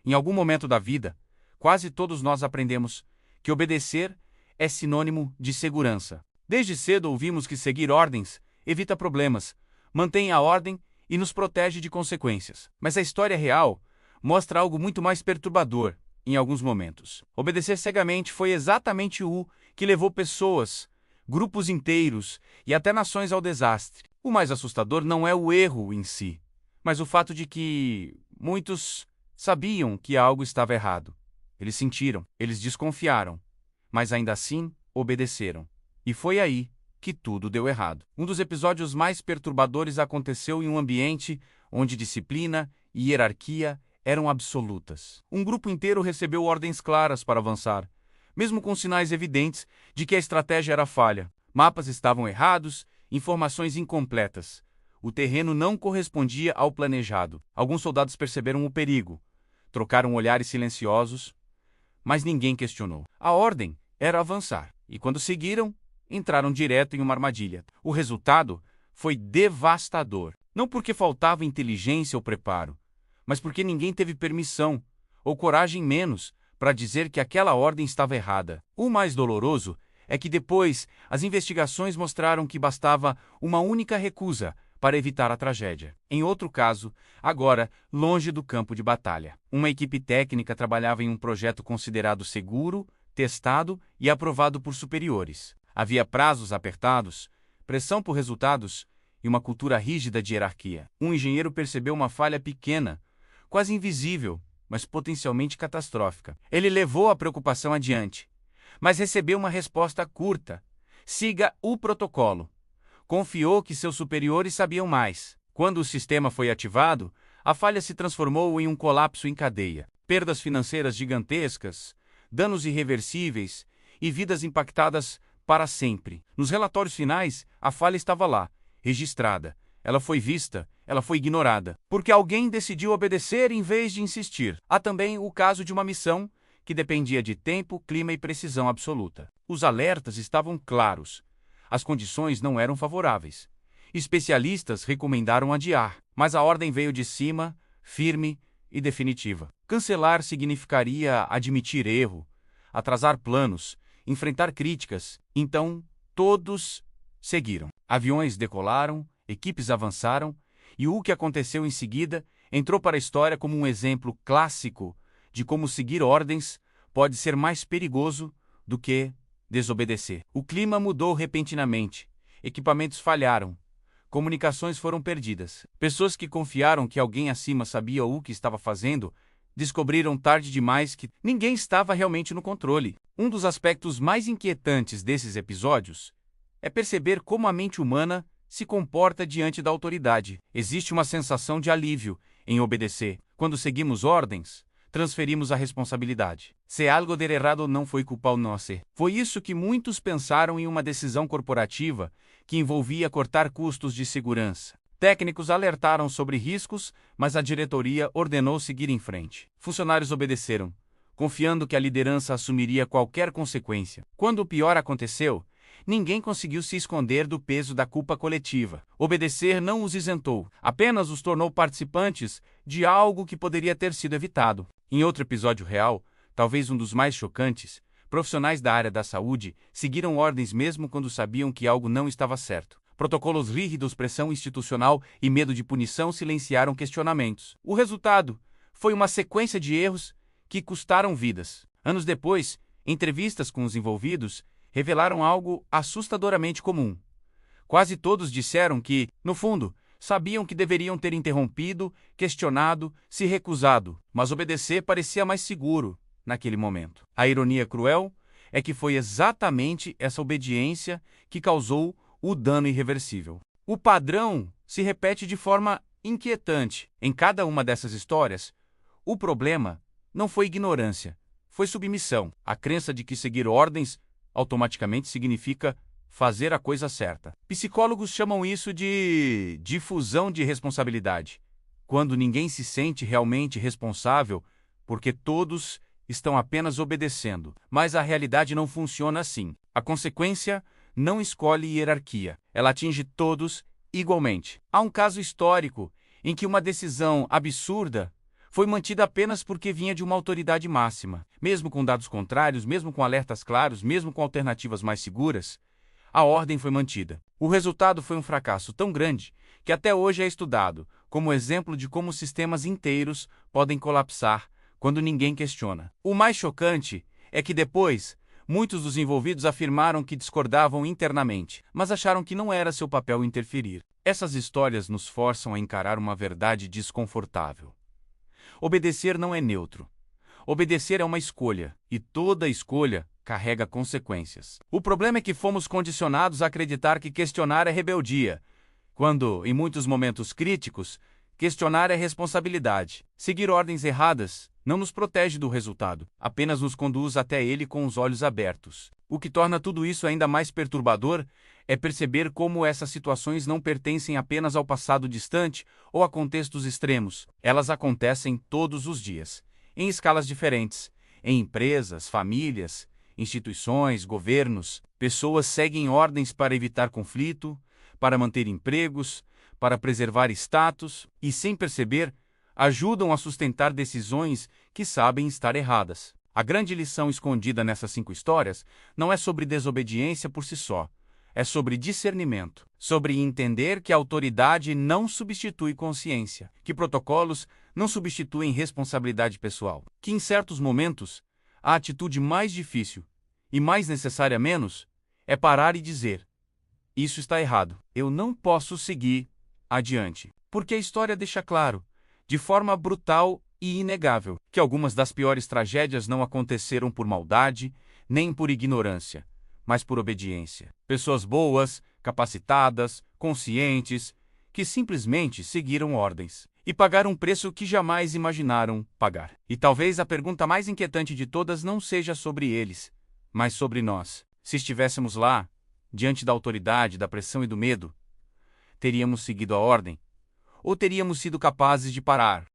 Em algum momento da vida, quase todos nós aprendemos que obedecer é sinônimo de segurança. Desde cedo ouvimos que seguir ordens evita problemas, mantém a ordem e nos protege de consequências. Mas a história real mostra algo muito mais perturbador em alguns momentos. Obedecer cegamente foi exatamente o que levou pessoas, grupos inteiros e até nações ao desastre. O mais assustador não é o erro em si, mas o fato de que muitos sabiam que algo estava errado. Eles sentiram, eles desconfiaram, mas ainda assim obedeceram. E foi aí que tudo deu errado. Um dos episódios mais perturbadores aconteceu em um ambiente onde disciplina e hierarquia eram absolutas. Um grupo inteiro recebeu ordens claras para avançar, mesmo com sinais evidentes de que a estratégia era falha. Mapas estavam errados, informações incompletas. O terreno não correspondia ao planejado. Alguns soldados perceberam o perigo, trocaram olhares silenciosos, mas ninguém questionou. A ordem era avançar, e quando seguiram, entraram direto em uma armadilha. O resultado foi devastador. Não porque faltava inteligência ou preparo, mas porque ninguém teve permissão, ou coragem menos, para dizer que aquela ordem estava errada. O mais doloroso é que depois as investigações mostraram que bastava uma única recusa para evitar a tragédia. Em outro caso, agora, longe do campo de batalha, uma equipe técnica trabalhava em um projeto considerado seguro, testado e aprovado por superiores. Havia prazos apertados, pressão por resultados e uma cultura rígida de hierarquia. Um engenheiro percebeu uma falha pequena, quase invisível, mas potencialmente catastrófica. Ele levou a preocupação adiante, mas recebeu uma resposta curta: siga o protocolo. Confiou que seus superiores sabiam mais. Quando o sistema foi ativado, a falha se transformou em um colapso em cadeia. Perdas financeiras gigantescas, danos irreversíveis e vidas impactadas para sempre. Nos relatórios finais, a falha estava lá, registrada. Ela foi vista, ela foi ignorada, porque alguém decidiu obedecer em vez de insistir. Há também o caso de uma missão que dependia de tempo, clima e precisão absoluta. Os alertas estavam claros. As condições não eram favoráveis. Especialistas recomendaram adiar, mas a ordem veio de cima, firme e definitiva. Cancelar significaria admitir erro, atrasar planos, enfrentar críticas. Então, todos seguiram. Aviões decolaram, equipes avançaram, e o que aconteceu em seguida entrou para a história como um exemplo clássico de como seguir ordens pode ser mais perigoso do que desobedecer. O clima mudou repentinamente, equipamentos falharam, comunicações foram perdidas. Pessoas que confiaram que alguém acima sabia o que estava fazendo descobriram tarde demais que ninguém estava realmente no controle. Um dos aspectos mais inquietantes desses episódios é perceber como a mente humana se comporta diante da autoridade. Existe uma sensação de alívio em obedecer. Quando seguimos ordens, transferimos a responsabilidade. Se algo der errado, não foi culpa nossa. Foi isso que muitos pensaram em uma decisão corporativa que envolvia cortar custos de segurança. Técnicos alertaram sobre riscos, mas a diretoria ordenou seguir em frente. Funcionários obedeceram, confiando que a liderança assumiria qualquer consequência. Quando o pior aconteceu, ninguém conseguiu se esconder do peso da culpa coletiva. Obedecer não os isentou, apenas os tornou participantes de algo que poderia ter sido evitado. Em outro episódio real, talvez um dos mais chocantes, profissionais da área da saúde seguiram ordens mesmo quando sabiam que algo não estava certo. Protocolos rígidos, pressão institucional e medo de punição silenciaram questionamentos. O resultado foi uma sequência de erros que custaram vidas. Anos depois, entrevistas com os envolvidos revelaram algo assustadoramente comum. Quase todos disseram que, no fundo, sabiam que deveriam ter interrompido, questionado, se recusado, mas obedecer parecia mais seguro naquele momento. A ironia cruel é que foi exatamente essa obediência que causou o dano irreversível. O padrão se repete de forma inquietante. Em cada uma dessas histórias, o problema não foi ignorância, foi submissão. A crença de que seguir ordens automaticamente significa fazer a coisa certa. Psicólogos chamam isso de difusão de responsabilidade, quando ninguém se sente realmente responsável porque todos estão apenas obedecendo. Mas a realidade não funciona assim. A consequência não escolhe hierarquia, ela atinge todos igualmente. Há um caso histórico em que uma decisão absurda foi mantida apenas porque vinha de uma autoridade máxima. Mesmo com dados contrários, mesmo com alertas claros, mesmo com alternativas mais seguras, a ordem foi mantida. O resultado foi um fracasso tão grande que até hoje é estudado como exemplo de como sistemas inteiros podem colapsar quando ninguém questiona. O mais chocante é que depois, muitos dos envolvidos afirmaram que discordavam internamente, mas acharam que não era seu papel interferir. Essas histórias nos forçam a encarar uma verdade desconfortável. Obedecer não é neutro. Obedecer é uma escolha, e toda escolha carrega consequências. O problema é que fomos condicionados a acreditar que questionar é rebeldia, quando, em muitos momentos críticos, questionar é responsabilidade. Seguir ordens erradas não nos protege do resultado, apenas nos conduz até ele com os olhos abertos. O que torna tudo isso ainda mais perturbador é perceber como essas situações não pertencem apenas ao passado distante ou a contextos extremos. Elas acontecem todos os dias, em escalas diferentes, em empresas, famílias, instituições, governos. Pessoas seguem ordens para evitar conflito, para manter empregos, para preservar status e, sem perceber, ajudam a sustentar decisões que sabem estar erradas. A grande lição escondida nessas 5 histórias não é sobre desobediência por si só, é sobre discernimento, sobre entender que a autoridade não substitui consciência, que protocolos não substituem responsabilidade pessoal, que em certos momentos a atitude mais difícil e mais necessária menos é parar e dizer: isso está errado, eu não posso seguir adiante. Porque a história deixa claro, de forma brutal e inegável, que algumas das piores tragédias não aconteceram por maldade, nem por ignorância, mas por obediência. Pessoas boas, capacitadas, conscientes, que simplesmente seguiram ordens e pagaram um preço que jamais imaginaram pagar. E talvez a pergunta mais inquietante de todas não seja sobre eles, mas sobre nós. Se estivéssemos lá, diante da autoridade, da pressão e do medo, teríamos seguido a ordem? Ou teríamos sido capazes de parar,